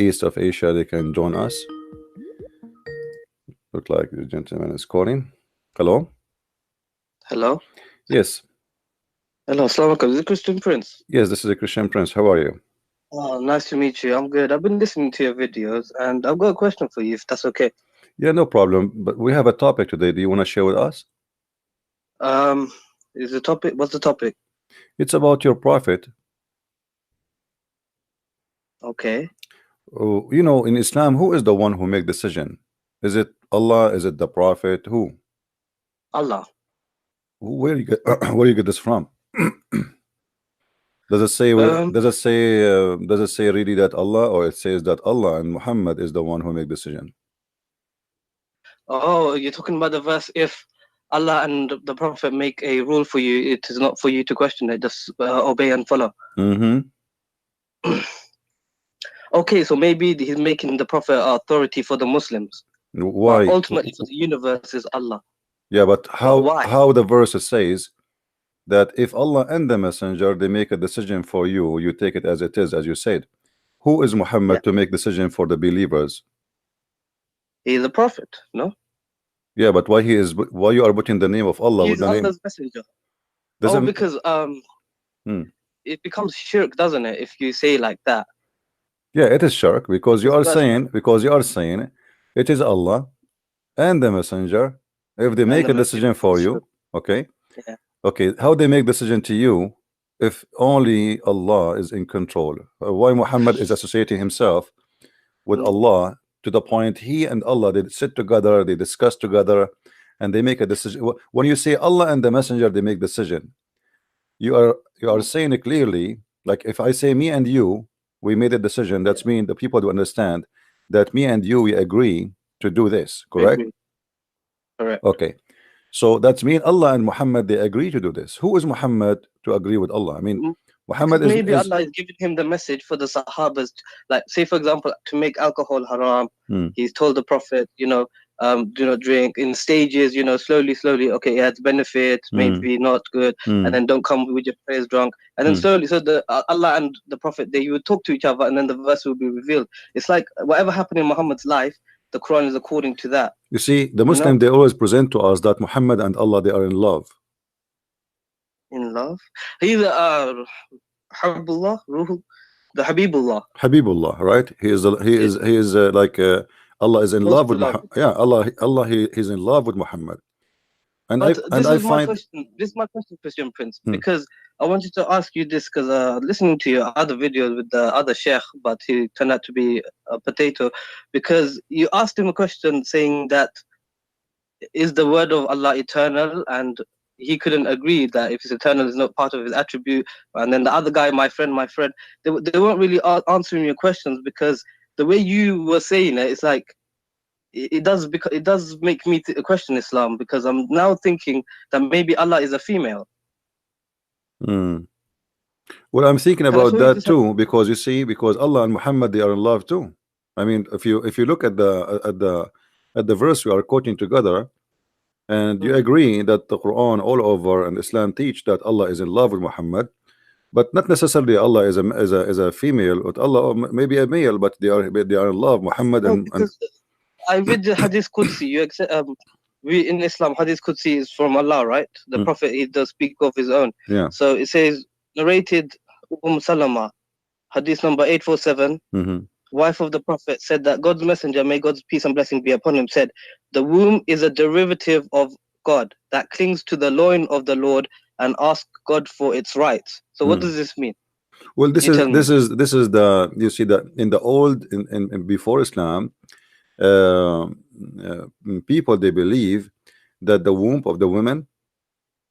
east of Asia, they can join us. Look like the gentleman is calling. Hello. Hello. Yes. Hello. Assalamu alaikum. This is Christian Prince. Yes, this is a Christian Prince. How are you? Oh, nice to meet you. I'm good. I've been listening to your videos, and I've got a question for you, if that's okay. Yeah, no problem. But we have a topic today. Do you want to share with us? Um, is the topic? What's the topic? It's about your prophet. Okay. Oh, you know, in Islam, who is the one who make decision? Is it Allah? Is it the prophet? Who? Allah. Where you get where you get this from? Does it say Um. does it say really that Allah, or it says that Allah and Muhammad is the one who make decision? Oh, you're talking about the verse. If Allah and the Prophet make a rule for you, it is not for you to question it. Just obey and follow. Okay, so maybe he's making the Prophet authority for the Muslims. Why? But ultimately, for the universe is Allah. Yeah, but why? how the verse says that if Allah and the Messenger they make a decision for you, you take it as it is, as you said. Who is Muhammad to make decision for the believers? He is a prophet, no? Yeah, but why you are putting the name of Allah He's with the name? Allah's messenger. Because it becomes shirk, doesn't it? If you say like that. Yeah, it is shirk because you are saying it is Allah and the Messenger. If they make a decision for you, okay, yeah. Okay, how they make decision to you if only Allah is in control? Why Muhammad is associating himself with Allah to the point he and Allah they sit together, they discuss together, and they make a decision. When you say Allah and the Messenger they make decision, you are saying it clearly. Like if I say me and you we made a decision, that's mean the people to understand that me and you we agree to do this, correct? Correct. Okay. So that's mean Allah and Muhammad they agree to do this. Who is Muhammad to agree with Allah? I mean, Muhammad maybe Allah is giving him the message for the Sahabas. Like, say for example, to make alcohol haram, he's told the Prophet, do not drink in stages. Slowly. Okay, it has benefits, maybe not good, and then don't come with your prayers drunk, and then slowly. So the Allah and the Prophet they would talk to each other, and then the verse will be revealed. It's like whatever happened in Muhammad's life, the Quran is according to that. You see, the Muslim they always present to us that Muhammad and Allah they are in love. In love? He's Habibullah, the Habibullah. Habibullah, right? He is like Allah is in love with Muhammad. Yeah, Allah he's in love with Muhammad. And this is my question, Christian Prince, because I wanted to ask you this because listening to your other videos with the other sheikh, but he turned out to be a potato, because you asked him a question saying that is the word of Allah eternal, and he couldn't agree that if it's eternal is not part of his attribute. And then the other guy, my friend, they weren't really answering your questions, because the way you were saying it, it's like it does make me question Islam, because I'm now thinking that maybe Allah is a female. Well, I'm thinking about that too, because you see, because Allah and Muhammad they are in love too. I mean, if you look at the verse we are quoting together, and you agree that the Quran all over and Islam teach that Allah is in love with Muhammad, but not necessarily Allah is a female, but Allah maybe a male, but they are in love. Muhammad I read the Hadith Qudsi. We in Islam, Hadith Qudsi is from Allah, right? The Prophet he does speak of his own. Yeah. So it says, narrated Salama, Hadith number 847. Wife of the Prophet said that God's messenger, may God's peace and blessing be upon him, said, the womb is a derivative of God that clings to the loin of the Lord and asks God for its rights. So what does this mean? Well, this is the, you see that in the old in before Islam, people they believe that the womb of the woman,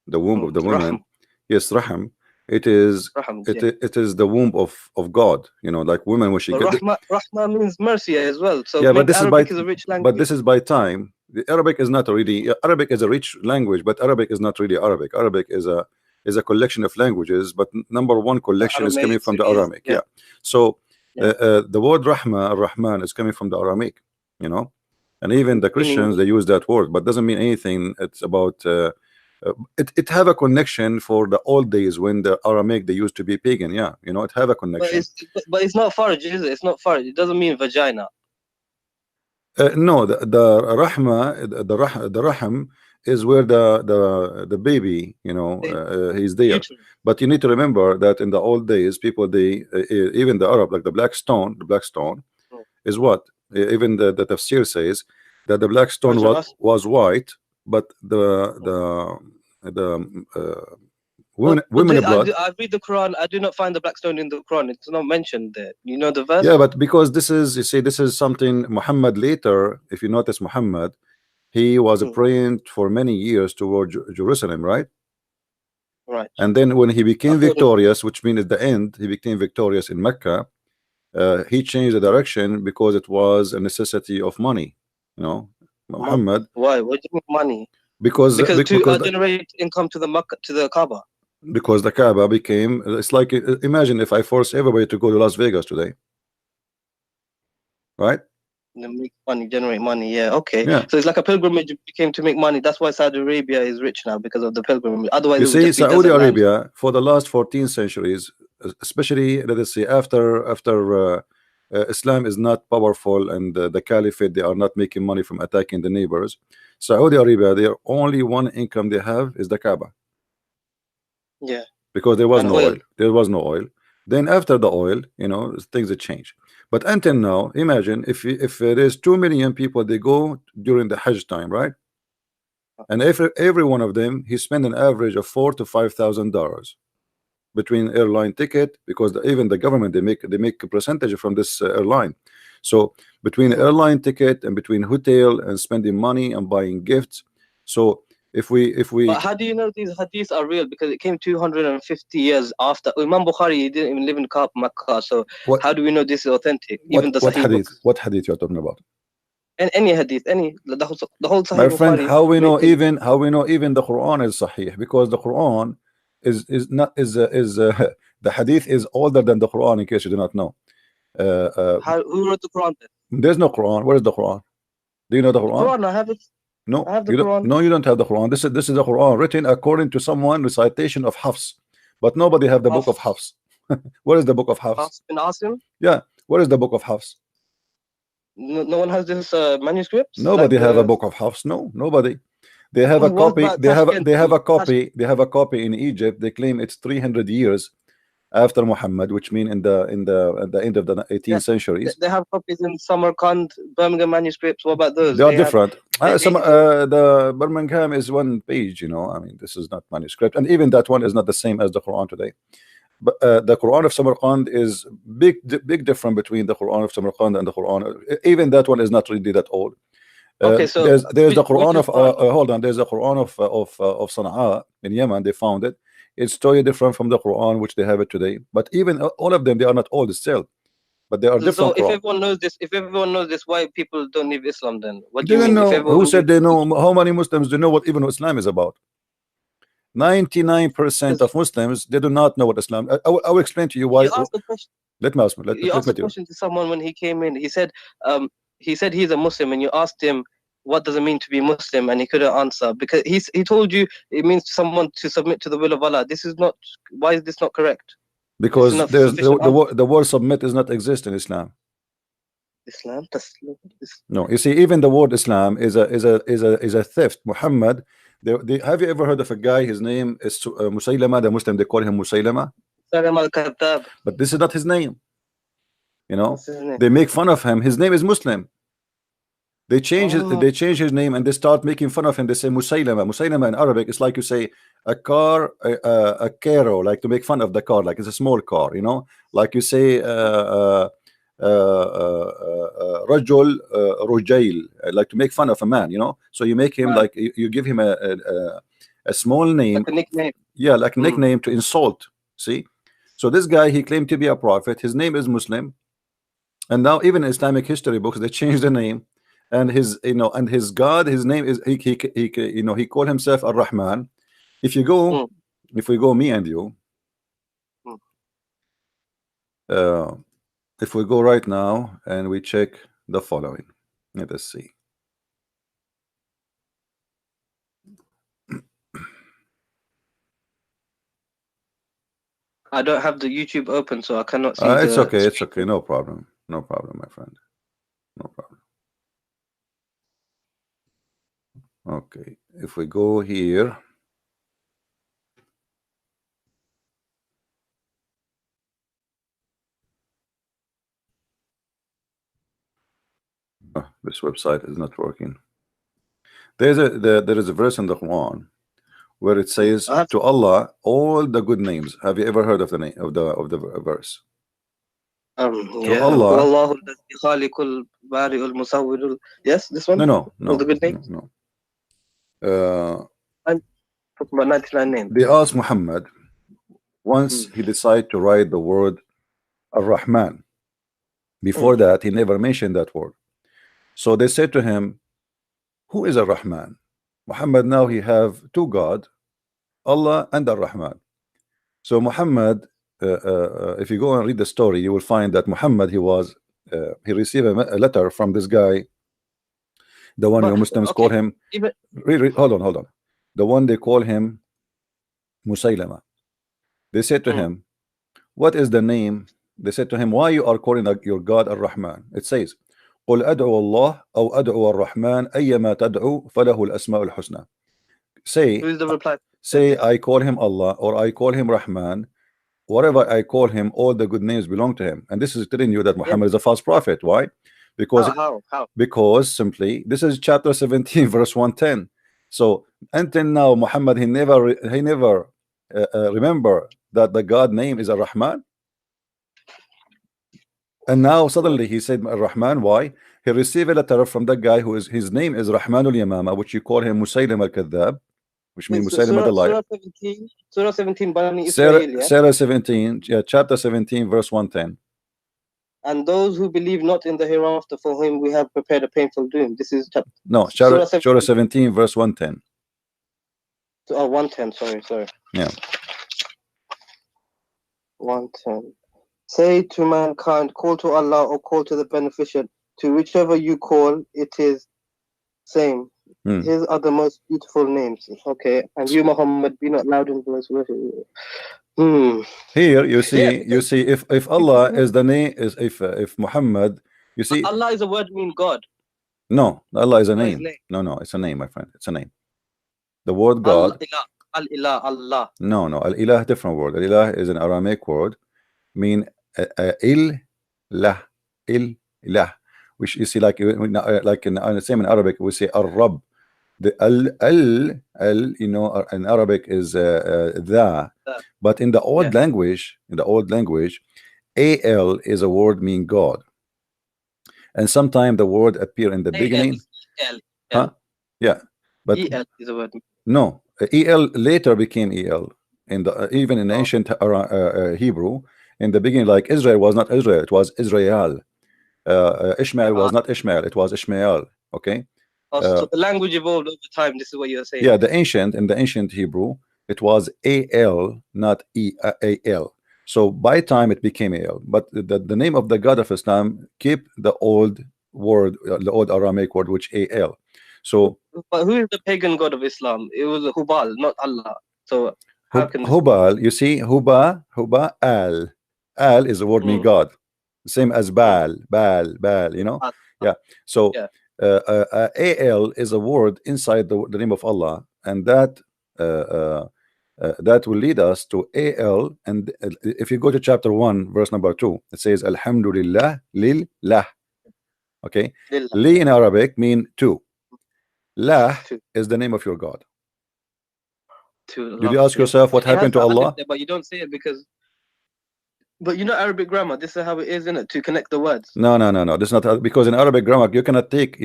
Rahim. Yes, Rahim. It is it is the womb of God, like women when she get Rahma means mercy as well. So yeah, but this Arabic is a rich language. But this is by time. The Arabic is not really Arabic is a rich language, but Arabic is not really Arabic. Arabic is a collection of languages, but number one collection is coming from the Aramaic. Yeah. So the word Rahma, Ar-Rahman, is coming from the Aramaic, and even the Christians they use that word, but doesn't mean anything. It's about It have a connection for the old days when the Aramaic they used to be pagan. Yeah, you know, it have a But connection. it's not farj, is it? It's not farj. It doesn't mean vagina. No, the rahma, the rahm is where the baby, you know, he's there. Uterus. But you need to remember that in the old days, people they even the Arab, like the black stone Mm. is what even the tafsir says that the black stone Hajar Aswad. was white, but the women blood. I read the Quran. I do not find the black stone in the Quran. It's not mentioned there. You know the verse? Yeah, but because this is, you see, this is something Muhammad later, if you notice, Muhammad, he was Mm. praying for many years toward Jerusalem, right? Right. And then when he became According- victorious, which means at the end he became victorious in Mecca, he changed the direction because it was a necessity of money, you know, Muhammad. Why? What do you mean money? Because To generate income to the Makkah, to the Kaaba. because the Kaaba became, it's like, imagine if I force everybody to go to Las Vegas today, right? Make money, generate money. Yeah, okay. Yeah. So it's like a pilgrimage became to make money. That's why Saudi Arabia is rich now, because of the pilgrimage. Otherwise, You it would see, just be Saudi desert land. Arabia for the last 14 centuries, especially let us say after Islam is not powerful and the caliphate, they are not making money from attacking the neighbors. Saudi Arabia, their only one income they have is the Kaaba, Yeah. because there was And no oil. oil. There was no oil. Then after the oil, you know, things that change. But until now, imagine if there's 2 million people, they go during the Hajj time, right? And every one of them, he spend an average of $4,000 to $5,000 between airline ticket, because even the government they make a percentage from this airline. So between airline ticket and between hotel and spending money and buying gifts. So if we But how do you know these hadiths are real? Because it came 250 years after. Imam Bukhari, he didn't even live in Makkah. So what, how do we know this is authentic? Even the what Sahih hadith? books. What hadith you're talking about? And any hadith, the whole Sahih My friend, Bukhari. how we know even the Quran is Sahih? Because the Quran is not the hadith is older than the Quran, in case you do not know. Who wrote the Quran then? There's no Quran. Where is the Quran? Do you know the Quran? Quran, I have it. No, I have the you don't. Quran. No, you don't have the Quran. This is the Quran written according to someone recitation of Hafs, but nobody have the book of Hafs. Where is the book of Hafs? Hafs bin Asim? Yeah, where is the book of Hafs? No one has this manuscript. Nobody have a book of Hafs. No, nobody. They have a copy. They have a copy. They have a copy in Egypt. They claim it's 300 years after Muhammad, which mean at the end of the 18th centuries. They have copies in Samarkand, Birmingham manuscripts. What about those? They are different. The Birmingham is one page, you know. I mean, this is not manuscript, and even that one is not the same as the Quran today. But the Quran of Samarkand is big difference between the Quran of Samarkand and the Quran. Even that one is not really that old. Okay, so there's the Quran of hold on. There's the Quran of Sana'a in Yemen. They found it. It's totally different from the Quran which they have it today. But even all of them, they are not old still, but they are different. So if everyone knows this, why people don't leave Islam then? What do you mean? Know, who said they know? How many Muslims do know what even Islam is about? 99% of Muslims, they do not know what Islam. I will explain to you why. You asked the question. Let me ask me. You asked the question to someone when he came in. He said he's a Muslim, and you asked him what does it mean to be Muslim, and he couldn't answer because he told you it means someone to submit to the will of Allah. This is not. Why is this not correct? Because there's the word submit does not exist in Islam. Islam. No, you see, even the word Islam is a theft. Muhammad. Have you ever heard of a guy? His name is Musaylama. The Muslim, they call him Musaylama. But this is not his name. You know, they make fun of him. His name is Muslim. They change his name and they start making fun of him. They say Musaylama. Musaylama in Arabic, it's like you say a car, a caro, like to make fun of the car, like it's a small car, you know, like you say Rajul Rujail, like to make fun of a man, you know. So you make him like you give him a small name, like a nickname. Yeah, like a nickname to insult. See, so this guy, he claimed to be a prophet. His name is Muslim, and now even in Islamic history books they changed the name, and his his God, his name is he called himself Ar-Rahman. If you go, if we go, me and you. If we go right now and we check the following, let us see. I don't have the YouTube open, so I cannot see It's the okay. It's screen. okay. No problem. No problem, my friend. No problem. Okay. If we go here. Oh, this website is not working. There is a verse in the Quran where it says I have to Allah all the good names. Have you ever heard of the name of the verse? yeah. Allah. Wallahu alladhi khaliqul bari'ul musawwirul. Yes, this one. No. Was the good name? No. I'm talking about 99 names. They asked Muhammad once he decided to write the word Ar-Rahman. Before that, he never mentioned that word. So they said to him, who is Ar-Rahman? Muhammad, now he have two God, Allah and Ar-Rahman. So Muhammad, if you go and read the story, you will find that Muhammad, he received a letter from this guy, the one your Muslims call him. Hold on. The one they call him Musaylama. They said to him, what is the name? They said to him, why you are calling your God Ar-Rahman? It says, قل أدعو الله أو أدعو الرحمن أيما تدعو فله الأسماء الحسنى. Say, Who's the reply? Say I call him Allah or I call him Rahman. Whatever I call him, all the good names belong to him. And this is telling you that Muhammad is a false prophet. Why? Because How? Because simply this is chapter 17 verse 110. So until now Muhammad he never remember that the God name is Ar-Rahman. And now suddenly he said Ar-Rahman. Why? He received a letter from that guy who is his name is Rahmanul Yamama, which you call him Musaylim al-Kadhab, which means Musaylim the liar. Surah 17 Bani Israel, yeah? Surah 17, chapter 17 verse 110. And those who believe not in the hereafter, for whom we have prepared a painful doom. This is Surah 17 verse 110. 110, sorry. Yeah. 110. Say to mankind, call to Allah or call to the beneficent. To whichever you call, it is same. His are the most beautiful names. Okay. And you, Muhammad, be not loud in voice. Here you see, if Allah is the name, is if Muhammad, you see, Allah is a word mean God. No, Allah is a name. No, it's a name, my friend. It's a name. The word God. Al-Ilah, Allah. No, Al-Ilah, different word. Al-Ilah is an Aramaic word, mean Il-Lah, which you see like in same in Arabic we say Ar-Rab. The al you know in Arabic is the, but in the old language, al is a word mean God, and sometimes the word appear in the beginning. Yeah, but el is a word. No, el later became el in the even in ancient Hebrew. In the beginning, like Israel was not Israel, it was Israel. Ishmael was not Ishmael, it was Ishmael. Okay. So the language evolved over time. This is what you're saying. Yeah, in the ancient Hebrew, it was al, not al. So by time it became al. But the name of the God of Islam keep the old word, the old Aramaic word, which al. So, but who is the pagan god of Islam? It was Hubal, not Allah. So how can Hubal? You see, Huba, al is the word mean God, same as Baal. You know, yeah. So al is a word inside the name of Allah, and that that will lead us to al. And if you go to chapter 1 verse number 2, it says Alhamdulillah lillah. Okay, li in Arabic mean two. Lah is the name of your God. Did you ask yourself what happened to Allah? But you don't say it because. But you know Arabic grammar. This is how it is, isn't it? To connect the words. No. This is not, because in Arabic grammar you cannot take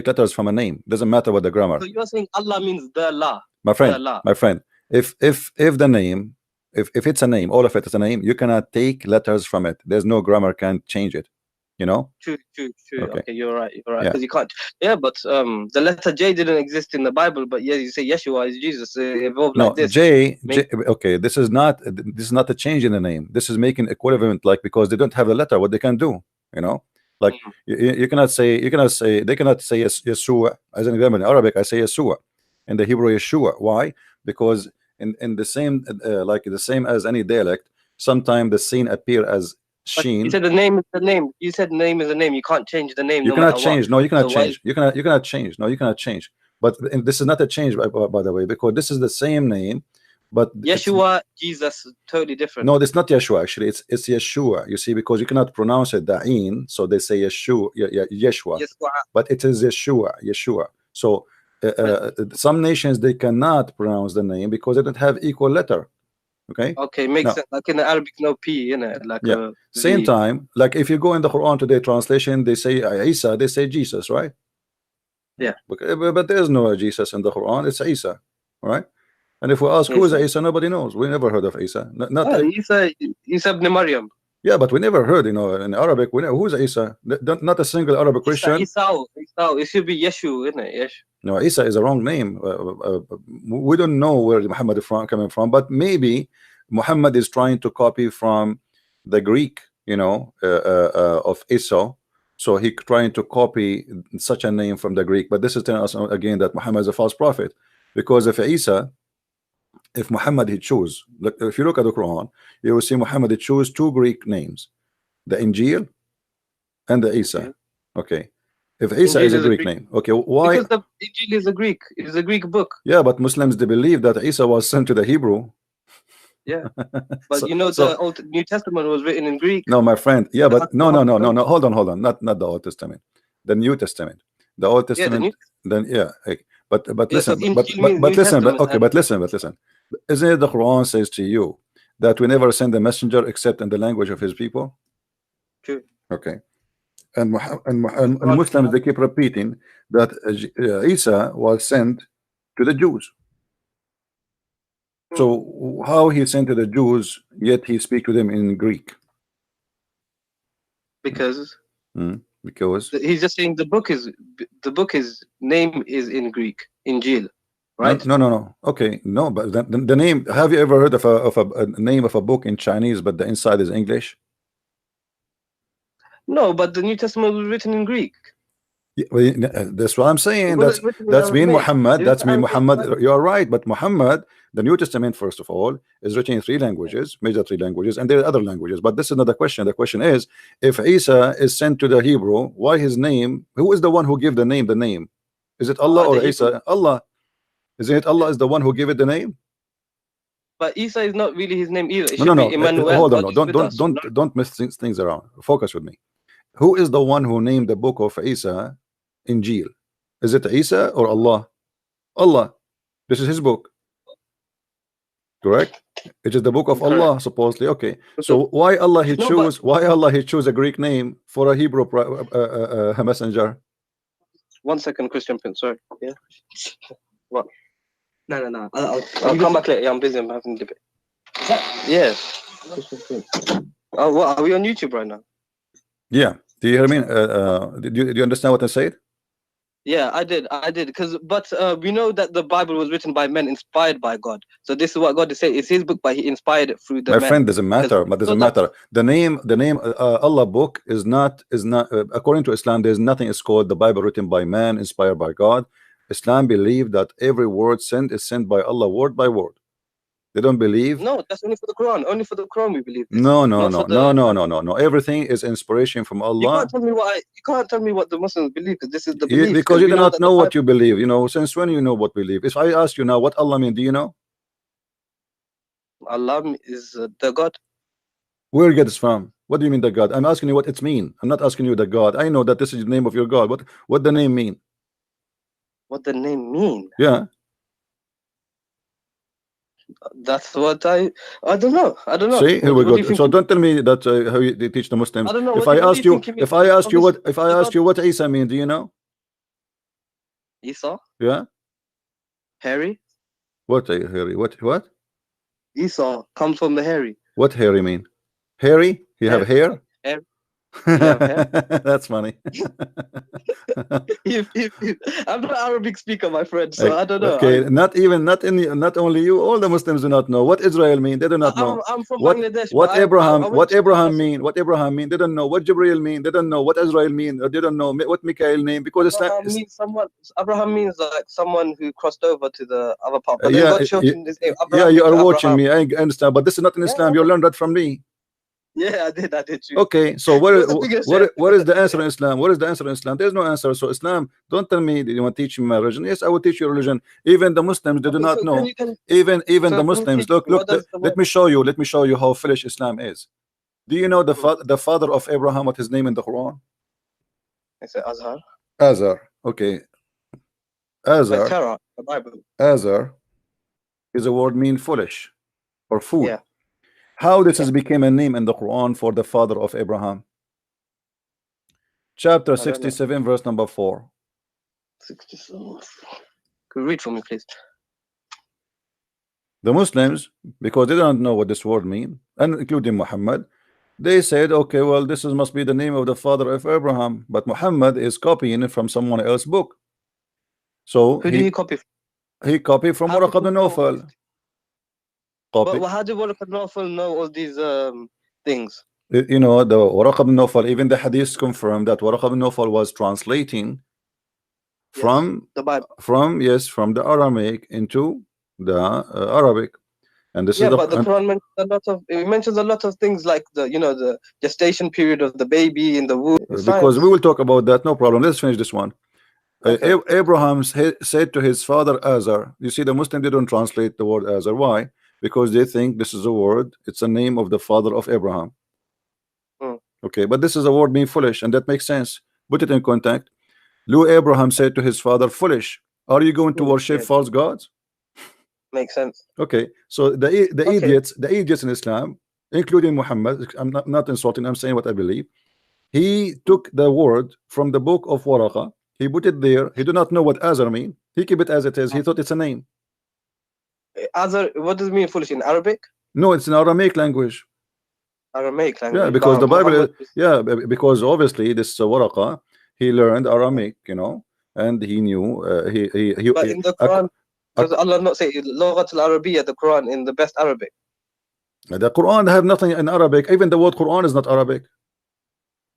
letters from a name. Doesn't matter what the grammar. So you're saying Allah means the La. My friend. If the name, if it's a name, all of it is a name, you cannot take letters from it. There's no grammar can change it. You know. True. Okay, you're right. Because you can't. Yeah, but the letter J didn't exist in the Bible, but yeah, you say Yeshua is Jesus. It evolved like this. J. Okay, this is not a change in the name. This is making equivalent, like, because they don't have the letter, what they can do. You know, like you cannot say they cannot say Yeshua as an example. In Arabic, I say Yeshua. In the Hebrew, Yeshua. Why? Because in the same like the same as any dialect, sometimes the sin appear as But sheen. you said the name is the name. You said name is a name. You can't change the name. You no cannot matter change. What. No, you cannot So why- change. You cannot change. No, you cannot change. But and this is not a change, by the way, because this is the same name, but it's- Yeshua, Jesus, is totally different. no, it's not Yeshua. Actually, it's Yeshua. You see, because you cannot pronounce it Da'in, so they say Yeshua, Yeshua. Yeshua. But it is Yeshua. So some nations they cannot pronounce the name because they don't have equal letter. Okay. Okay, makes No. sense. Like in the Arabic, no P, innit? Like Yeah. a Same V. time, like if you go in the Quran today translation, they say Isa, they say Jesus, right? Yeah. But there's no Jesus in the Quran. It's Isa, right? And if we ask who is Yes. Isa, nobody knows. We never heard of Isa. Not Oh, Isa ibn Maryam. yeah, but we never heard, in Arabic. We know who's Isa. Not a single Arabic Christian. Isa. It should be Yeshu, isn't it? Yesh. No, Isa is a wrong name. We don't know where Muhammad is coming from, but maybe Muhammad is trying to copy from the Greek, of Esau. So he trying to copy such a name from the Greek. But this is telling us again that Muhammad is a false prophet, because if Muhammad he chose, if you look at the Quran, you will see Muhammad he chose two Greek names, the Injil and the Isa. Okay. If Isa Injil is a is a Greek Greek- name, okay, why? Because the Injil is a Greek. It's a Greek book. Yeah, but Muslims they believe that Isa was sent to the Hebrew. Yeah. But So- the New Testament was written in Greek. No, my friend. Yeah, but no. That's- Hold on. Not the Old Testament, the New Testament. The Old Yeah, the Testament. New Then yeah, but Yeah, so listen, but Injil means New listen, Testament, okay, and- but listen. Isn't it the Quran says to you that we never send a messenger except in the language of his people? True. Okay. And Muslims they keep repeating that Isa was sent to the Jews. So how he sent to the Jews, yet he speak to them in Greek? Because Because he's just saying the book is name is in Greek, Injil, right? No. Okay, no, but the name. Have you ever heard of a name of a book in Chinese, but the inside is English? No, but the New Testament was written in Greek. Yeah, well, that's what I'm saying. It wasn't written in That's mean Aramaic. Muhammad. It That's was mean Arabic. Muhammad. You are right, but Muhammad, the New Testament, first of all, is written in three languages, major three languages, and there are other languages. But this is not the question. The question is, if Isa is sent to the Hebrew, why his name? Who is the one who give the name? The name is it Allah or the Isa? Allah. Isn't it Allah is the one who give it the name? But Isa is not really his name either. It No, should no. be Emmanuel. Hold on. God No. is with us. Don't mess things around. Focus with me. Who is the one who named the book of Isa Injil? Is it Isa or Allah? Allah. This is his book. Correct? It is the book of Correct. Allah, supposedly. Okay. So why Allah he No, choose? Why Allah he choose a Greek name for a Hebrew messenger? 1 second, Christian Prince. Sorry. Yeah. What? No. I'll come back later. Yeah, I'm busy. I'm having a debate. Yeah. Christian Prince. Oh, what? Are we on YouTube right now? Yeah. Do you hear me? Do you understand what I said? Yeah, I did. But we know that the Bible was written by men inspired by God. So this is what God is saying. It's his book, but he inspired it through the My men. friend, doesn't matter. But doesn't matter. The name Allah book is not according to Islam. There's nothing is called the Bible written by man, inspired by God. Islam believe that every word sent is sent by Allah, word by word. They don't believe. No, that's only for the Quran. Only for the Quran we believe this. No. Not for the- Everything is inspiration from You Allah. can't tell me what the Muslims believe, because this is the belief. Because you we do not that know the what you believe. Since when you know what we believe? If I ask you now what Allah mean, do you know? Allah is the God. Where it gets from? What do you mean the God? I'm asking you what it mean. I'm not asking you the God. I know that this is the name of your God. What the name mean? What the name mean? Yeah. That's what I don't know. See, here we What do you go. think So it- don't tell me that how they teach the Muslims. I don't know. If What I do ask you you, think it means? if I ask you Obviously, what Isa mean, do you know? Esau, Yeah. hairy. What Harry? What? Esau comes from the hairy. What hairy mean? Hairy? He have hair? Hair. have hair? That's funny. I'm not Arabic speaker, my friend, so I don't know. Okay, not only you, all the Muslims do not know what Israel mean. They do not know I'm from what Bangladesh. what but Abraham I what went to Abraham university. mean. What Abraham mean. They don't know what Jibril mean. They don't know what Israel mean. They don't know what Mikhail mean, because it's Abraham means someone. Abraham means like someone who crossed over to the other part. But then yeah, God shortened his name. yeah, Abraham you are into watching Abraham. me. I understand, but this is not in Yeah, Islam. You learned that from me. yeah, I did. Too. Okay, so You're the biggest chef. what is the answer in Islam? What is the answer in Islam? There's no answer. So Islam, don't tell me that you want to teach me my religion. Yes, I will teach you religion. Even the Muslims, they do Okay, not so know. you can. Even So the can you Muslims, teach me what does the let word? me show you. Let me show you how foolish Islam is. Do you know the father of Abraham? What his name in the Quran? It's Azhar. Azar. Okay, Azar. Terra, the Bible. Azar is a word mean foolish or fool. Yeah. How this has became a name in the Quran for the father of Abraham? Chapter 67, verse number 4. 67. Could you read for me, please? The Muslims, because they don't know what this word means, and including Muhammad, they said, okay, well, this must be the name of the father of Abraham, but Muhammad is copying it from someone else's book. So who did he copy from? He copied from Waraq ibn Nawfal. But how did Waraq ibn Nawfal know all these things? You know, the Waraq ibn Nawfal, even the hadith confirmed that Waraq ibn Nawfal was translating from the Bible, from the Aramaic into the Arabic. And this is but the Quran mentions a lot of things like the gestation period of the baby in the womb. Because we will talk about that, no problem. Let's finish this one. Okay. Abraham said to his father Azar. You see, the Muslim, they don't translate the word Azar. Why? Because they think this is a word, it's a name of the father of Abraham. Okay, but this is a word mean foolish, and that makes sense. Put it in contact. Abraham said to his father, foolish, are you going to worship false gods? Makes sense. Okay, so the idiots in Islam, including Muhammad, I'm not insulting, I'm saying what I believe. He took the word from the book of Waraqa, he put it there. He do not know what Azar mean. He keep it as it is. He thought it's a name. Azar, what does it mean foolish in Arabic? No, it's in Aramaic language. Aramaic language. Yeah, because the Bible is, because obviously this Waraqa, he learned Aramaic, you know, and he knew But in the Quran, does Allah not say Lughat al-Arabiya, the Quran, in the best Arabic? The Quran have nothing in Arabic. Even the word Quran is not Arabic.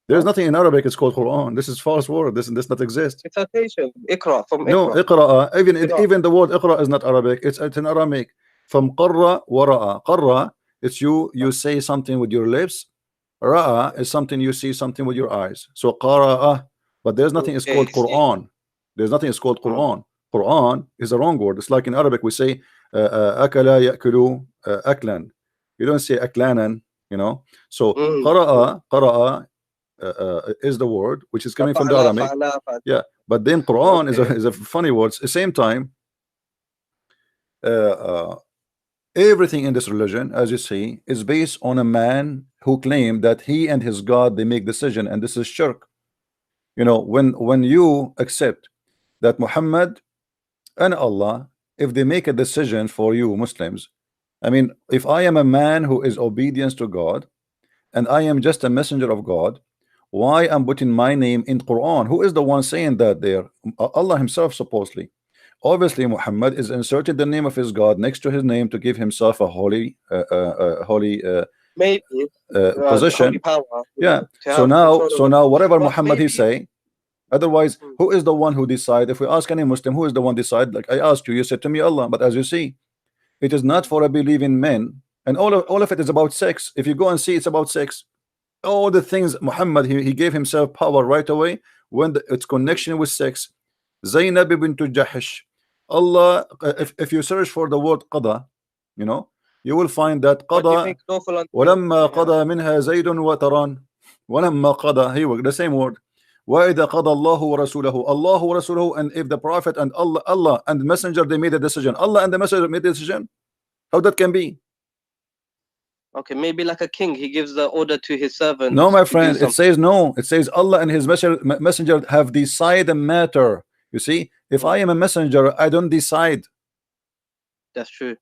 There's nothing in Arabic. It's called Quran. This is false word. This not exist. It's citation. Iqra from Iqra. No, Iqra. Even the word Iqra is not Arabic. It's in Aramaic. From Qarra wara'a. Qarra, it's you say something with your lips. Ra'a is something you see something with your eyes. So qara'a, but there's nothing is called Quran. There's nothing is called Quran. Quran is a wrong word. It's like in Arabic we say akala ya'kulu aklan. You don't say aklanan, you know. So qara'a is the word which is coming from the Aramaic. Yeah, but then Quran is a funny word. At the same time, everything in this religion, as you see, is based on a man who claimed that he and his God, they make decision, and this is shirk. You know, when you accept that Muhammad and Allah, if they make a decision for you Muslims, I mean, if I am a man who is obedience to God and I am just a messenger of God, why I'm putting my name in Quran? Who is the one saying that there? Allah himself, supposedly. Obviously Muhammad is inserted the name of his God next to his name to give himself a holy position. Holy power. Yeah, so now whatever Muhammad he say, otherwise who is the one who decide? If we ask any Muslim, who is the one decide? Like I asked you, you said to me Allah. But as you see, it is not for a believing men, and all of it is about sex. If you go and see, it's about sex. All the things Muhammad, he gave himself power right away when it's connection with sex. Zainab bint Jahsh, Allah, if you search for the word qada, you know, you will find that qada walamma qada minha zaydun wa taran walamma qada, here the same word. وَإِذَا قَضَى اللَّهُ وَرَسُولَهُ, Allah wa Rasuluhu, and if the Prophet and Allah and the Messenger, they made a decision, Allah and the Messenger made a decision, how that can be? Okay, maybe like a king, he gives the order to his servant. No, my friend, it says no. It says Allah and his messenger have decided a matter. You see, if I am a messenger, I don't decide. That's true.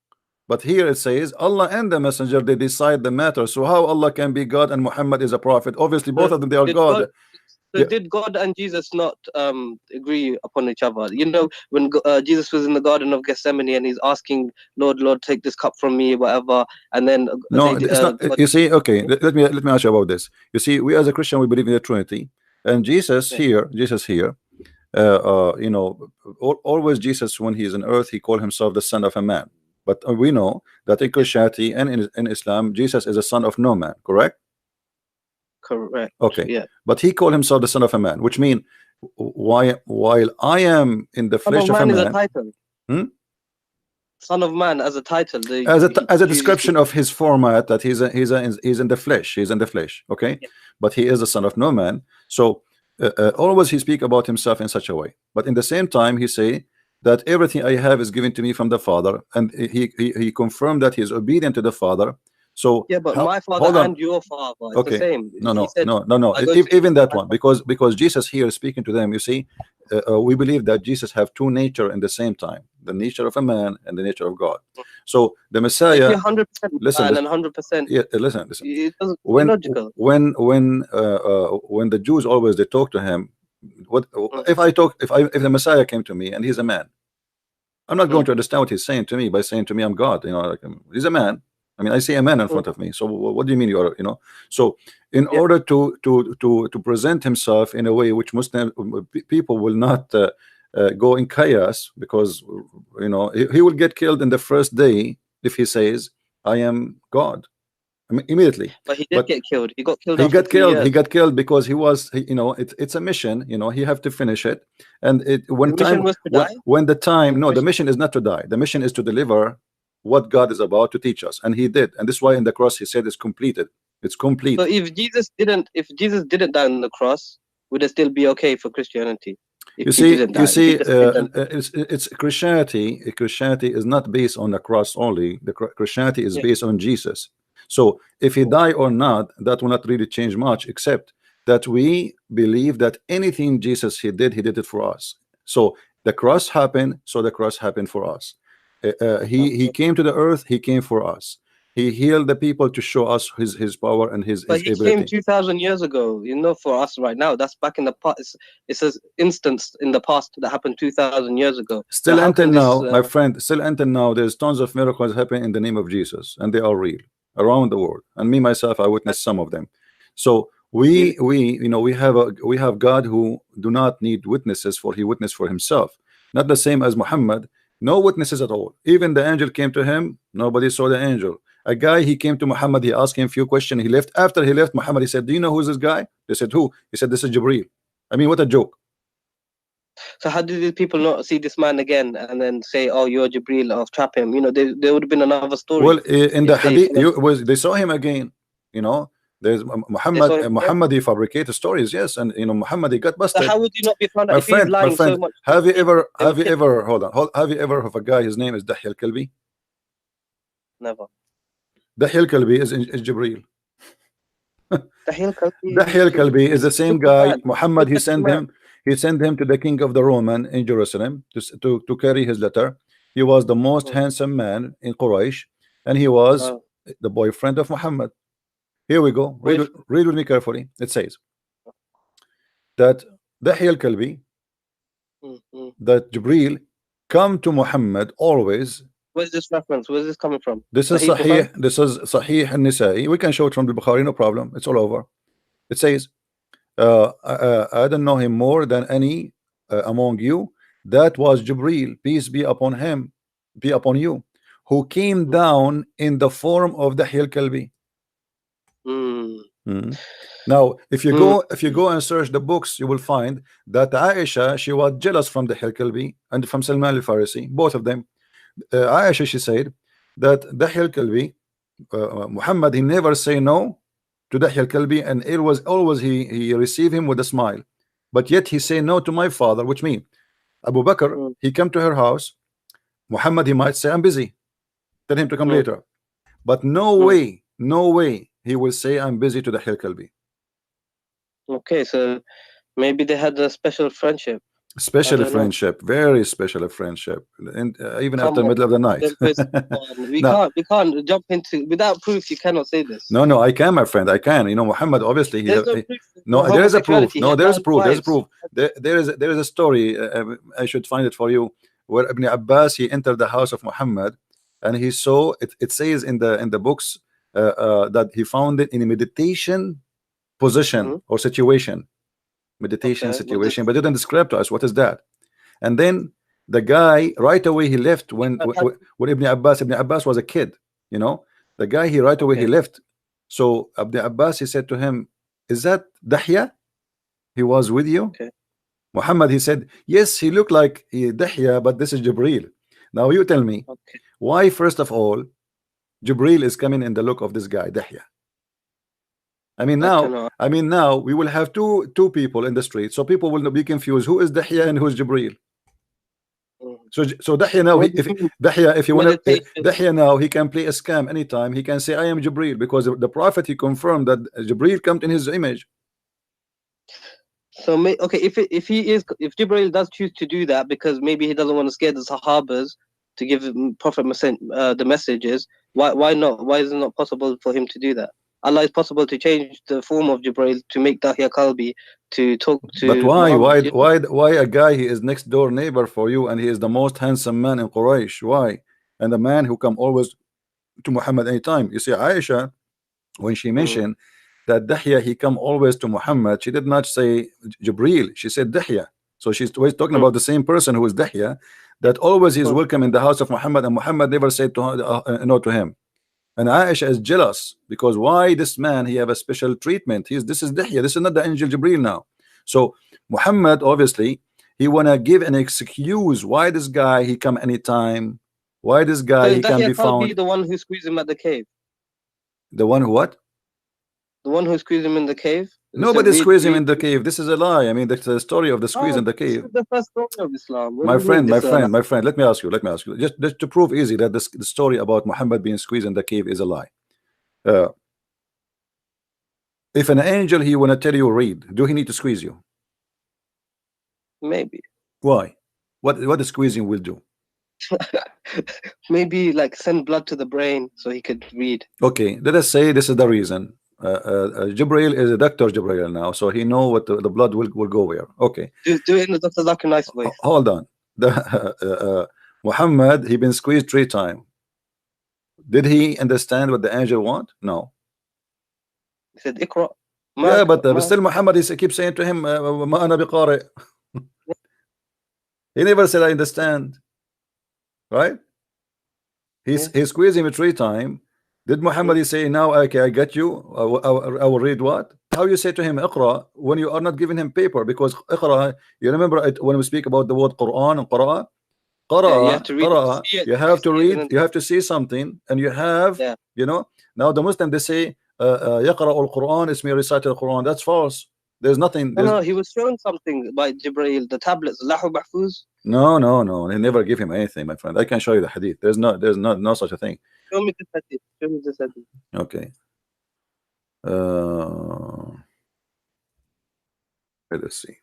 But here it says Allah and the messenger, they decide the matter. So how Allah can be God and Muhammad is a prophet? Obviously both of them, they are Did God. So Yeah. did God and Jesus not agree upon each other? You know, when Jesus was in the Garden of Gethsemane and he's asking, Lord, Lord, take this cup from me, whatever, and then No, it's not. God, You see, okay, let me ask you about this. You see, we as a Christian, we believe in the Trinity, and Jesus yeah. here, you know, always Jesus, when he is on earth, he called himself the son of a man. But we know that in Christianity and in Islam, Jesus is a son of no man, correct? Correct. Okay. Yeah. But he called himself the son of a man, which means while I am in the Son flesh of of a Man is a man, title. Son of Man as a title. as a Jesus description of his format, that he's in the flesh, he's in the flesh, okay? Yeah. But he is the son of no man. So always he speak about himself in such a way, but in the same time he say that everything I have is given to me from the Father, and he confirmed that he is obedient to the Father. So Yeah, but my father hold on. and your father, it's the Okay. same. No, He no, said, no, no, no. I go to Even that my one, because Jesus here is speaking to them. You see, we believe that Jesus have two nature in the same time: the nature of a man and the nature of God. So the If Messiah, you're 100% listen, man and 100%, yeah, listen. it doesn't When illogical. when the Jews always they talk to him, what if the Messiah came to me and he's a man? I'm not going to understand what he's saying to me by saying to me I'm God. You know, like, he's a man. I mean, I see a man in front of me. So what do you mean you are? You know. So in order to present himself in a way which Muslim people will not go in chaos, because you know he will get killed in the first day if he says I am God. I mean, immediately. But he did get killed. He got killed He after got 3 killed. years. He got killed because he was, you know, it's a mission. You know, he have to finish it. And when The mission was to die? when the time, no, the mission- mission is not to die. The mission is to deliver what God is about to teach us, and he did. And this is why in the cross he said it's completed. It's complete. So if Jesus didn't die on the cross, would it still be okay for Christianity? You see, it's Christianity. Christianity is not based on the cross only. The Christianity is based on Jesus. So if he die or not, that will not really change much, except that we believe that anything Jesus he did it for us. So the cross happened, so the cross happened for us. He came to the earth, he came for us. He healed the people to show us his power and his But he ability. came 2,000 years ago. You know, for us right now, that's back in the past. It's an instance in the past that happened 2,000 years ago. Still until now, my friend, still until now, there's tons of miracles happening in the name of Jesus, and they are real around the world. And me myself, I witnessed some of them. So we have God who do not need witnesses, for he witnessed for himself. Not the same as Muhammad. No witnesses at all. Even the angel came to him, nobody saw the angel. A guy, he came to Muhammad, he asked him a few questions, he left. After he left, Muhammad, he said, do you know who's this guy? They said, who? He said, this is Jibreel. I mean, what a joke. So how did these people not see this man again and then say, oh, you're Jibreel, or trap him? You know, there would have been another story. Well, in the hadith, they saw him again. You know, there's Muhammad he fabricated stories, yes, and you know Muhammad he got busted. So how would you not be found out? My If friend, he's lying so much, have you ever hold on, have you ever have a guy, his name is Dahya al-Kalbi? Never. Dahya al-Kalbi is Jibreel. Dahya al-Kalbi is the same guy. Muhammad, he sent him to the king of the Roman in Jerusalem to carry his letter. He was the most handsome man in Quraysh, and he was the boyfriend of Muhammad. Here we go. Read with me carefully. It says that Dahya al-Kalbi, that Jibreel come to Muhammad always. Where's this reference? Where's this coming from? This is Sahih. This is Sahih al-Nisa'i. We can show it from the Bukhari, no problem. It's all over. It says, I don't know him more than any among you. That was Jibreel, peace be upon him, be upon you, who came down in the form of Dahya al-Kalbi. Now, if you go and search the books, you will find that Aisha, she was jealous from Dahya al-Kalbi and from Salman al-Farisi, both of them. Aisha, she said that Dahya al-Kalbi, Muhammad, he never say no to Dahya al-Kalbi, and it was always he received him with a smile, but yet he say no to my father, which means Abu Bakr, he come to her house, Muhammad, he might say I'm busy, tell him to come later, but no way he will say I'm busy to Dahya al-Kalbi. Okay, so maybe they had a special friendship. Special don't know. friendship, very special friendship, and even Come after on, middle of the night. we No. can't jump into without proof. You cannot say this. No, I can, my friend, I can. You know, Muhammad, obviously, There's no proof no, for there is a proof. homosexuality. He No, had there is a 9 proof. There is a wives. proof. There is a story. I should find it for you, where Ibn Abbas, he entered the house of Muhammad, and he saw it. It says in the books that he found it in a meditation position or situation, meditation Okay, situation, but didn't describe to us what is that. And then the guy right away he left when Ibn Abbas was a kid, you know. The guy he right away he left. So Ibn Abbas, he said to him, is that Dahya? He was with you? Muhammad, he said, yes, he looked like Dahya, but this is Jibril. Now you tell me, why first of all Jibril is coming in the look of this guy Dahya? I mean now we will have two people in the street, so people will be confused who is Dahya and who is Jibril. So Dahya now, if you want to Dahya now, he can play a scam anytime. He can say I am Jibril, because the prophet, he confirmed that Jibril comes in his image. So okay, if Jibril does choose to do that because maybe he doesn't want to scare the Sahabas to give Prophet the messages, why not? Why is it not possible for him to do that? Allah is possible to change the form of Jibril to make Dahya Kalbi to talk to. But why a guy, he is next door neighbor for you, and he is the most handsome man in Quraysh? Why? And the man who come always to Muhammad anytime. You see, Aisha, when she mentioned that Dahya, he come always to Muhammad, she did not say Jibril, she said Dahya. So she's always talking about the same person who is Dahya, that always is welcome in the house of Muhammad, and Muhammad never said to her, no to him. And Aisha is jealous, because why this man, he have a special treatment? This is Dahya, this is not the angel Jibril now. So Muhammad, obviously, he wanna give an excuse why this guy he come anytime, why this guy he can be found. Be the one who squeezed him at the cave. The one who what? The one who squeezed him in the cave. Nobody squeezed him in the cave. This is a lie. I mean, the story of the squeeze in the cave. This is the first story of Islam. My friend, let me ask you. Just to prove easy that the story about Muhammad being squeezed in the cave is a lie. If an angel, he wanna tell you read, do he need to squeeze you? Maybe. Why? What the squeezing will do? Maybe like send blood to the brain so he could read. Okay, let us say this is the reason. Jibril is a Dr. Jibril now, so he know what the blood will go where. Okay. Do it in the Dr. Zakir nice way. Hold on. Muhammad, he been squeezed 3 times. Did he understand what the angel want? No. He said Iqra. Yeah, but still Muhammad is keep saying to him, Ma ana biqari. He never said I understand. Right? He's squeezing him 3 times. Did Muhammad say now, okay, I got you, I will read what? How you say to him Iqra when you are not giving him paper? Because Iqra, you remember it when we speak about the word Quran and Qara? Qara, you have to read, you have to see something, and you have, you know. Now the Muslim, they say Yaqra al-Quran, is me recite al-Quran. That's false. There's nothing. No, he was shown something by Jibril, the tablets, Lahu Mahfuz. No. He never give him anything, my friend. I can show you the hadith. There's no such a thing. Show me this hadith. Show me this hadith. Okay. Let's see.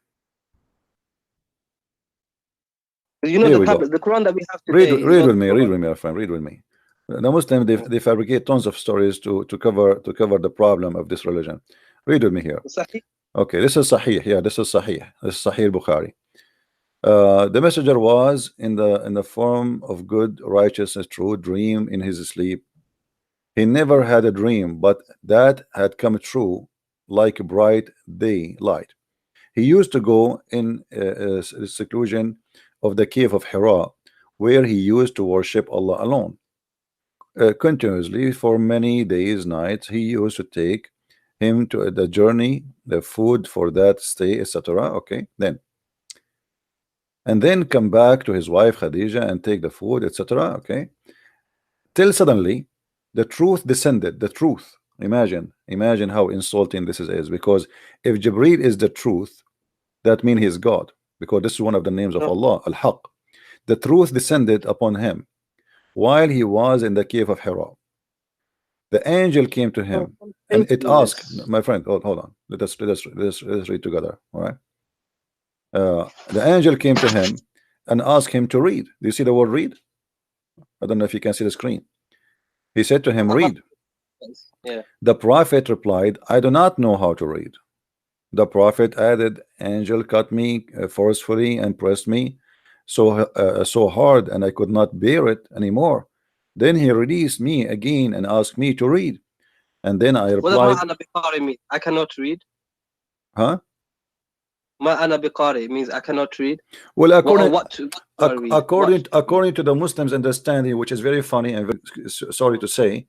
You know the tablet, the Quran that we have today. Read with me, my friend. Read with me. The Muslim, they fabricate tons of stories to cover the problem of this religion. Read with me here. Sahih? Okay, this is Sahih. Yeah, this is Sahih. This is Sahih Bukhari. The messenger was in the form of good, righteousness, true dream in his sleep. He never had a dream, but that had come true like a bright daylight. He used to go in seclusion of the cave of Hira, where he used to worship Allah alone. Continuously for many days, nights, he used to take him to the journey, the food for that stay, etc. Okay, and then come back to his wife Khadija and take the food, etc. Okay, till suddenly the truth descended. The truth. Imagine how insulting this is, because if Jibril is the truth, that means he is God, because this is one of the names of Allah, Al-Haq. The truth descended upon him while he was in the cave of Hira. The angel came to him and it asked, my friend, hold on, let us read together. All right. The angel came to him and asked him to read. Do you see the word read? I don't know if you can see the screen. He said to him, read. Yeah. The prophet replied, I do not know how to read. The prophet added, angel cut me forcefully and pressed me so hard, and I could not bear it anymore. Then he released me again and asked me to read. And then I What replied, does ma'ana biqari mean? I cannot read. huh? Ma'ana biqari means I cannot read. Well, according according to the Muslims' understanding, which is very funny and very sorry to say,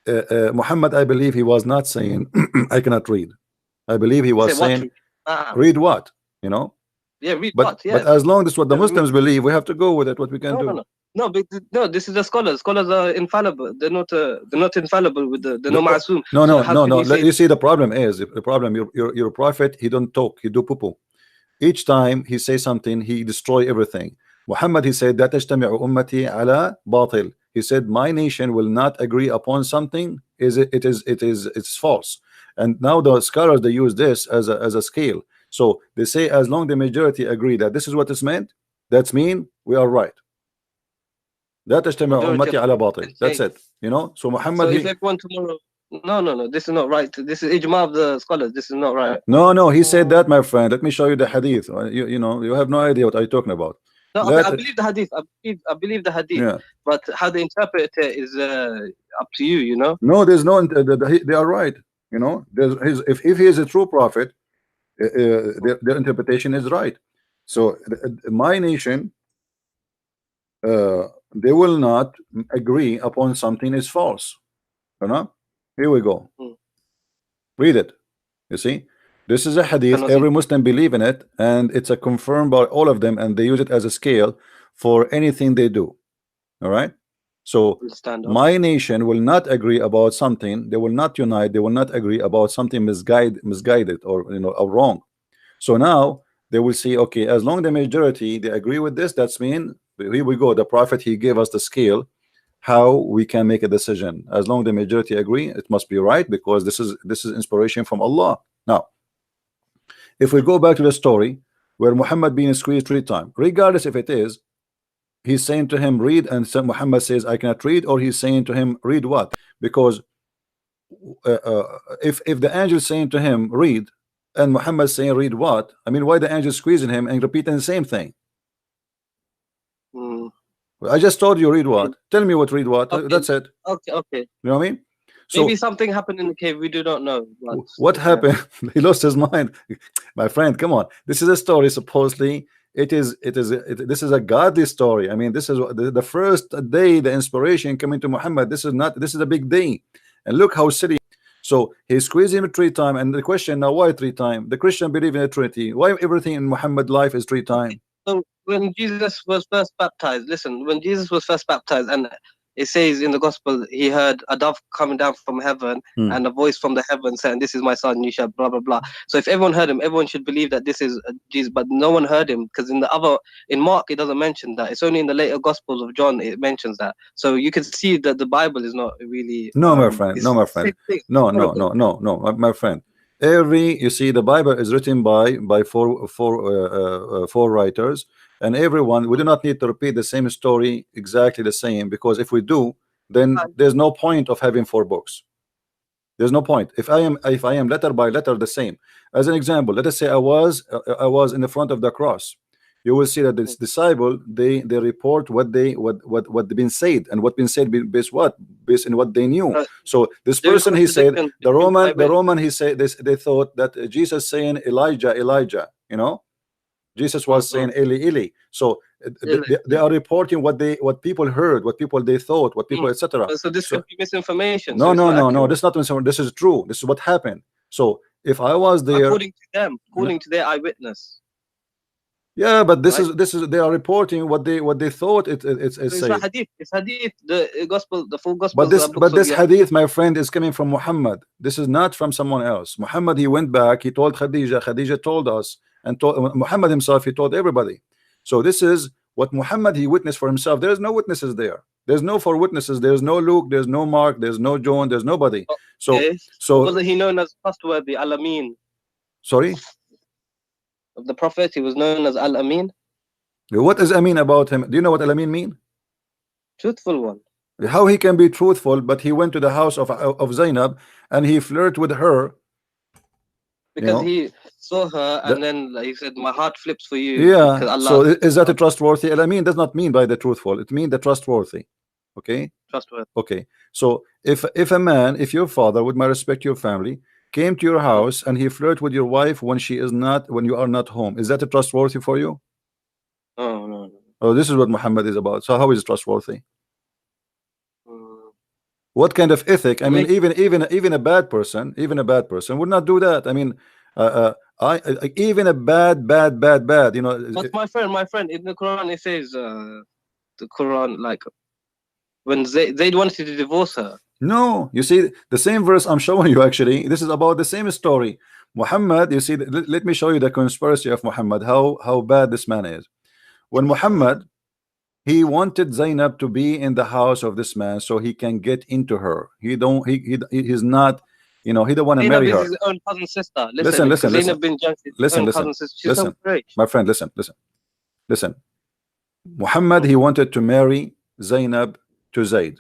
Muhammad, I believe he was not saying I cannot read. I believe he was saying read what, you know? Yeah, read but, what? Yeah. But as long as what the Muslims believe, we have to go with it. What we can do. No, but no, this is the scholars. Scholars are infallible. They're not infallible with they're not ma'asum. No. You see, the problem is your prophet. He don't talk. He do poo-poo. Each time he say something, he destroy everything. Muhammad, he said that tajtami'u ummati ala batil. He said my nation will not agree upon something. It's false. And now the scholars, they use this as a scale. So they say as long the majority agree that this is what is meant, that's mean we are right. That tajtami'u ummati ala batil. That's it. You know. So Muhammad. So if everyone tomorrow. No. This is not right. This is ijma of the scholars. This is not right. No. He said that, my friend. Let me show you the hadith. You know, you have no idea what I'm talking about. No, I believe the hadith. I believe the hadith. Yeah. But how they interpret it is up to you. You know. No, there's no. They are right. You know, if he is a true prophet, their interpretation is right. So my nation, they will not agree upon something is false. You know. Here we go. Read it. You see, this is a hadith. Every Muslim believe in it, and it's a confirmed by all of them, and they use it as a scale for anything they do. All right. So my nation will not agree about something. They will not unite. They will not agree about something misguided or or wrong. So now they will see, okay, as long as the majority they agree with this, that's mean here we go. The prophet, he gave us the scale how we can make a decision. As long as the majority agree, it must be right, because this is inspiration from Allah. Now, if we go back to the story where Muhammad being squeezed 3 times, regardless if it is he's saying to him read, and Muhammad says I cannot read, or he's saying to him read what? Because if the angel is saying to him read, and Muhammad saying read what, I mean, why the angel squeezing him and repeating the same thing? I just told you read what. Tell me what read what. Okay. That's it. Okay. You know what I mean? So, maybe something happened in the cave. We do not know. What happened? He lost his mind. My friend, come on. This is a story. Supposedly, this is a godly story. I mean, this is the first day the inspiration coming to Muhammad. This is a big day. And look how silly. So he squeezed him 3 times. And the question now, why 3 times? The Christian believe in a Trinity. Why everything in Muhammad life is 3 times? So when Jesus was first baptized, listen, when Jesus was first baptized, and it says in the gospel, he heard a dove coming down from heaven and a voice from the heaven saying, this is my son, you shall blah, blah, blah. So if everyone heard him, everyone should believe that this is Jesus, but no one heard him, because in Mark, it doesn't mention that. It's only in the later gospels of John, it mentions that. So you can see that the Bible is not really... No, my friend. No, my friend. No, my friend. You see, the Bible is written by four writers, and everyone, we do not need to repeat the same story exactly the same, because if we do, then there's no point of having 4 books. There's no point. If I am letter by letter the same. As an example, let us say I was in the front of the cross. You will see that this disciple, they report what been said, and what been said based in what they knew. So this person, he said, the Roman he said this, they thought that Jesus saying Elijah, you know, Jesus was saying Eli Eli. So they are reporting what people heard, what people they thought, what people etc. So this could be misinformation. No, this is not misinformation. This is true. This is what happened. So if I was there, according to their eyewitness. Yeah, but this is they are reporting what they thought it's hadith. It's hadith, the gospel, the full gospel. But this hadith, my friend, is coming from Muhammad. This is not from someone else. Muhammad, he went back, he told Khadija told us, and told Muhammad himself, he told everybody. So this is what Muhammad, he witnessed for himself. There's no witnesses there. There's no 4 witnesses. There's no Luke, there's no Mark, there's no John, there's nobody. So wasn't he known as trustworthy, Al-Amin? Sorry? of the Prophet. He was known as Al-Amin. What is Amin about him? Do you know what Al-Amin mean? Truthful one. How he can be truthful, but he went to the house of Zainab and he flirted with her. Because he saw her and then he said, my heart flips for you. Yeah. Allah, so is that a trustworthy? Al-Amin does not mean by the truthful. It means the trustworthy. Okay. Trustworthy. Okay. So if a man, if your father, with my respect to your family, came to your house and he flirted with your wife when you are not home, is that a trustworthy for you? Oh no. Oh, this is what Muhammad is about. So how is it trustworthy? What kind of ethic? I mean, even a bad person would not do that. I mean, even a bad, you know. But my friend, in the Quran it says, the Quran, like when they wanted to divorce her. No, you see the same verse I'm showing you. Actually, this is about the same story. Muhammad, you see, let me show you the conspiracy of Muhammad. How bad this man is. When Muhammad, he wanted Zainab to be in the house of this man so he can get into her. He's not, you know, he don't want to marry her. His own cousin sister. Listen. My friend, listen. Muhammad, he wanted to marry Zainab to Zayd,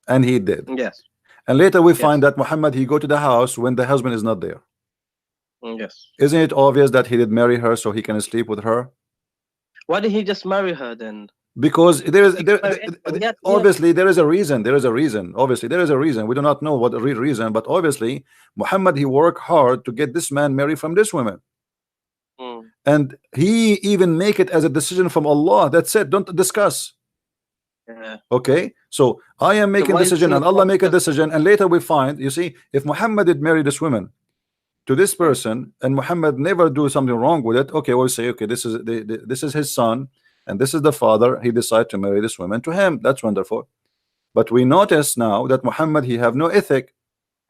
and he did. Yes. And later we find that Muhammad, he go to the house when the husband is not there. Yes. Isn't it obvious that he did marry her so he can sleep with her? Why did he just marry her then? Because obviously there is a reason. Obviously there is a reason. We do not know what the real reason, but obviously Muhammad, he worked hard to get this man married from this woman. And he even make it as a decision from Allah. That's it. Don't discuss. Yeah. Okay, so I am making a decision and Allah make a decision, and later we find, you see, if Muhammad did marry this woman to this person and Muhammad never do something wrong with it, okay, we'll say, okay, this is his son and this is the father, he decided to marry this woman to him. That's wonderful. But we notice now that Muhammad, he have no ethic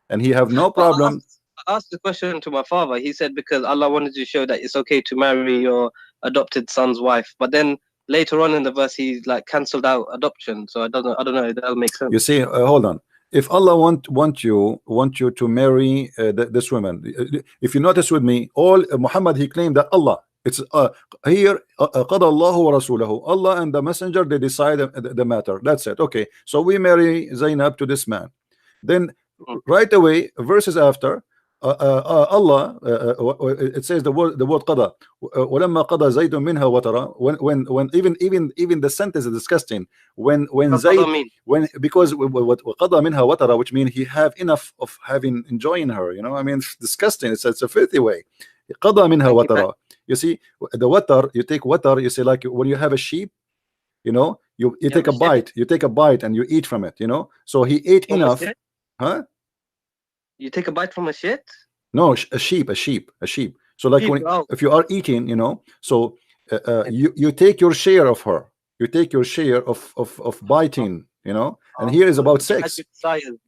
and he have no problem. I asked the question to my father. He said because Allah wanted to show that it's okay to marry your adopted son's wife. But then later on in the verse, he like cancelled out adoption. So I don't know. That'll make sense. You see, hold on. If Allah want you to marry this woman, if you notice with me, all Muhammad, he claimed that Allah. It's here قَضَى اللَّهُ وَرَسُولَهُ. Allah and the messenger, they decide the matter. That's it. Okay, so we marry Zainab to this man. Then right away, verses after, Allah, it says the word قَضَى. وَلَمَّا قَضَى زَيْدٌ مِنْهَا وَتَرَى. When even the sentence is disgusting. When Zayd, because what قَضَى مِنْهَا وَتَرَى, which means he have enough of enjoying her. You know, I mean, it's disgusting. It's a filthy way. قَضَى مِنْهَا وَتَرَى. You see, the water, you take water, you say, like when you have a sheep, you know, you take a bite and you eat from it, you know. So he ate enough. Huh? You take a bite from a shit? No, a sheep. So like if you are eating, you know, so you take your share of her. You take your share of biting, you know. And here is about sex.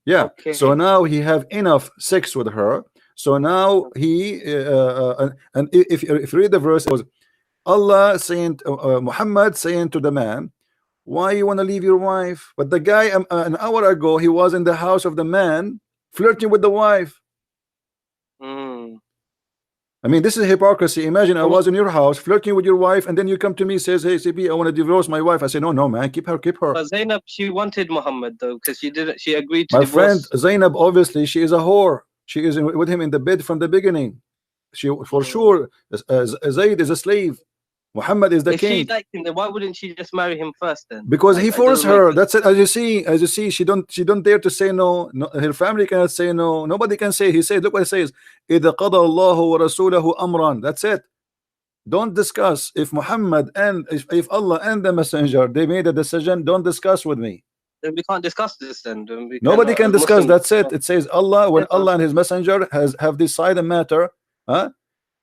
Yeah. Okay. So now he have enough sex with her. So now he and if you read the verse, it was Allah saying, Muhammad saying to the man, why you want to leave your wife? But the guy an hour ago, he was in the house of the man flirting with the wife. I mean, this is hypocrisy. Imagine I was in your house flirting with your wife, and then you come to me, says, hey CP, I want to divorce my wife. I say, no man, keep her. But Zainab, she wanted Muhammad though, because she agreed to my divorce. friend Zainab, obviously she is a whore. She is with him in the bed from the beginning. She for sure Zayd is a slave. Muhammad is the king. If she liked him, then why wouldn't she just marry him first then? Because he forced her. That's it. As you see, she don't dare to say no. Her family cannot say no. Nobody can say. He said, look what it says. إِذَا قَضَى اللَّهُ وَرَسُولَهُ أَمْرًا. That's it. Don't discuss. If Muhammad and if Allah and the messenger, they made a decision, don't discuss with me. Then we can't discuss this then. Nobody can discuss. That's it. It says Allah, when Allah and his messenger have decided a matter,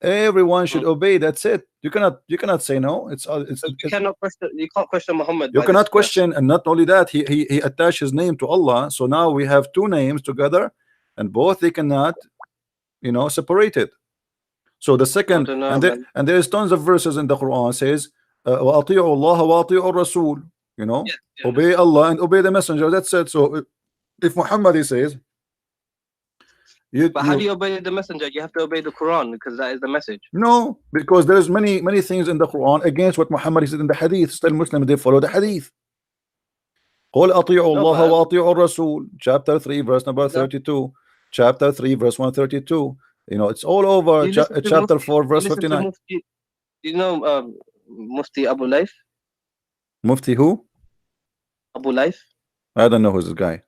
everyone should obey. That's it. You cannot say no. You cannot question. You can't question Muhammad. You cannot question, and not only that, he attached his name to Allah. So now we have two names together, and both they cannot, you know, separate it. So the second, and there is tons of verses in the Quran says, وَأَطِيعُوا اللَّهَ وَأَطِيعُوا الرَّسُولَ. You know, obey Allah and obey the messenger. That's it. So if Muhammad, he says, But how do you obey the messenger? You have to obey the Quran because that is the message. No, because there is many things in the Quran against what Muhammad said in the Hadith. Still Muslims, they follow the Hadith. قل أطيعوا الله وأطيعوا الرسول, chapter 3 verse number 32, chapter 3 verse 132. You know, it's all over. Chapter 4 verse 59. You know Mufti Abu Laif? Mufti who? Abu Laif. I don't know who's this guy.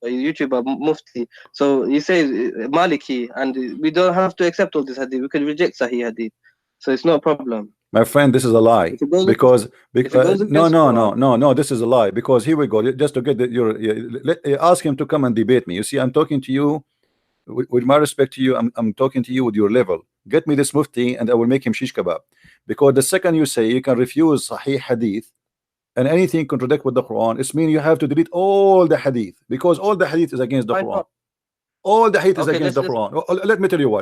YouTuber Mufti. So he says Maliki, and we don't have to accept all this hadith. We can reject Sahih hadith. So it's not a problem. My friend, this is a lie. Because no, this is a lie. Because here we go. Just to get ask him to come and debate me. You see, I'm talking to you with my respect to you. I'm talking to you with your level. Get me this Mufti, and I will make him shish kebab. Because the second you say you can refuse Sahih hadith and anything contradict with the Quran, it means you have to delete all the hadith, because all the hadith is against the Quran. All the hadith is against the Quran. Let me tell you why.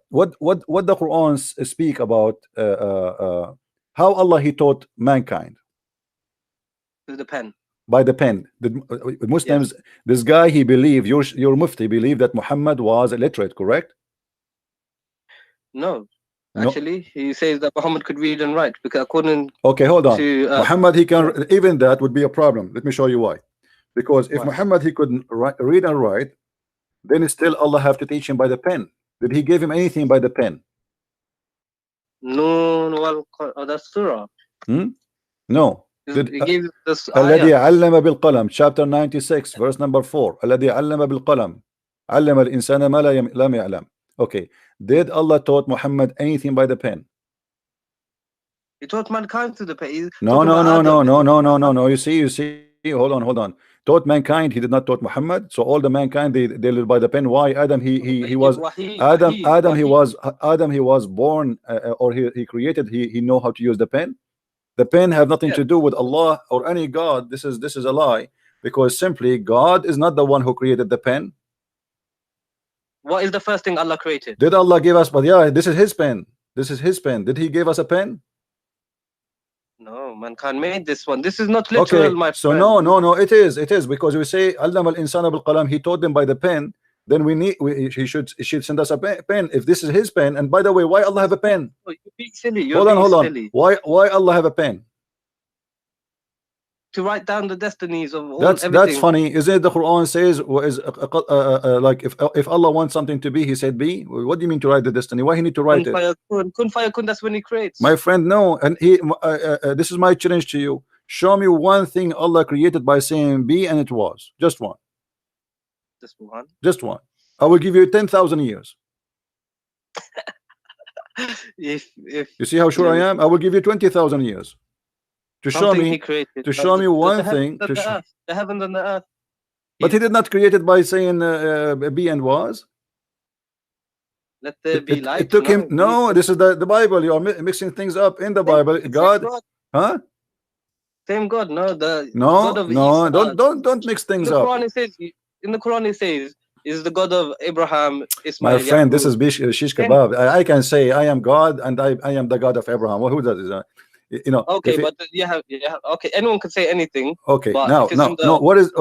What the Quran speak about how Allah he taught mankind with the pen. By the pen. The Muslims, yes. This guy, he believed, your Mufti believed that Muhammad was illiterate, correct? No. Actually, he says that Muhammad could read and write because according hold on. Muhammad, he can, even that would be a problem. Let me show you why. Because if Muhammad he couldn't read and write, then still Allah have to teach him by the pen. Did he give him anything by the pen? No, that's surah. No. He gave this الذي علم بالقلم, chapter 96 verse number 4. الذي علم بالقلم علم الإنسان ما لم يعلم. Okay, did Allah taught Muhammad anything by the pen? He taught mankind through the pen. No. You see. Hold on. Taught mankind. He did not taught Muhammad. So all the mankind they live by the pen. Why? Adam he was Adam he was born or he created. He know how to use the pen. The pen have nothing to do with Allah or any God. This is a lie, because simply God is not the one who created the pen. What is the first thing Allah created? Did Allah give us? But yeah, this is His pen. This is His pen. Did He give us a pen? No, mankind made this one. This is not literal, my friend. So no, it is because we say Allama al-insana bil qalam. He taught them by the pen. Then he should send us a pen if this is His pen. And by the way, why Allah have a pen? Oh, you're being silly. Hold on. Why Allah have a pen? To write down the destinies of all everything. That's funny. Isn't it the Quran says like if Allah wants something to be, He said be? What do you mean to write the destiny? Why He need to write it? Kun fayakun, that's when He creates. My friend, no. And this is my challenge to you. Show me one thing Allah created by saying be, and it was just one. Just one. I will give you 10,000 years. if you see how sure I am, I will give you 20,000 years. To show me one thing, the heavens and the earth. But He did not create it by saying be and was. Let there be light. It took him. No, this is the Bible. You are mixing things up in the Bible. God, huh? Same God. No, don't mix things up. In the Quran it says is the God of Abraham, Ismail. My friend, this is shish kebab. I can say I am God and I am the God of Abraham. Well, who that is? You know. Okay, but okay. Anyone can say anything. Okay, no. What is?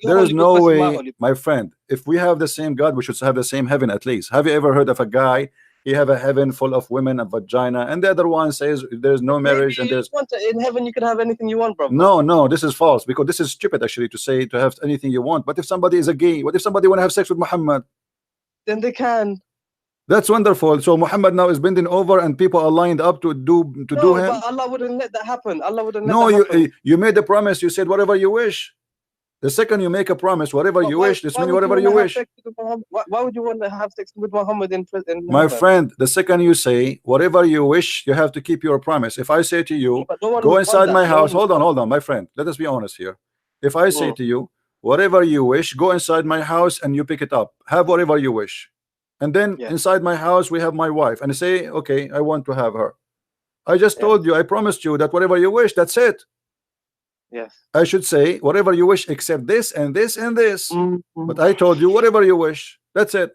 There is no way, my friend. If we have the same God, we should have the same heaven at least. Have you ever heard of a guy? He have a heaven full of women and vagina, and the other one says there's no marriage and there's. In heaven you can have anything you want, bro. No, this is false, because this is stupid actually to say to have anything you want. But if somebody is a gay, what if somebody want to have sex with Muhammad? Then they can. That's wonderful. So Muhammad now is bending over, and people are lined up to do him. But Allah wouldn't let that happen. Allah wouldn't. You made a promise. You said whatever you wish. The second you make a promise, whatever you wish, this means whatever you wish. Why would you want to have sex with Muhammad in prison? My friend, the second you say whatever you wish, you have to keep your promise. If I say to you, go inside my house, hold on, my friend. Let us be honest here. If I say to you, whatever you wish, go inside my house and you pick it up. Have whatever you wish. And then inside my house, we have my wife. And I say, okay, I want to have her. I just told you, I promised you that whatever you wish, that's it. Yes. I should say whatever you wish except this and this and this. But I told you whatever you wish. That's it.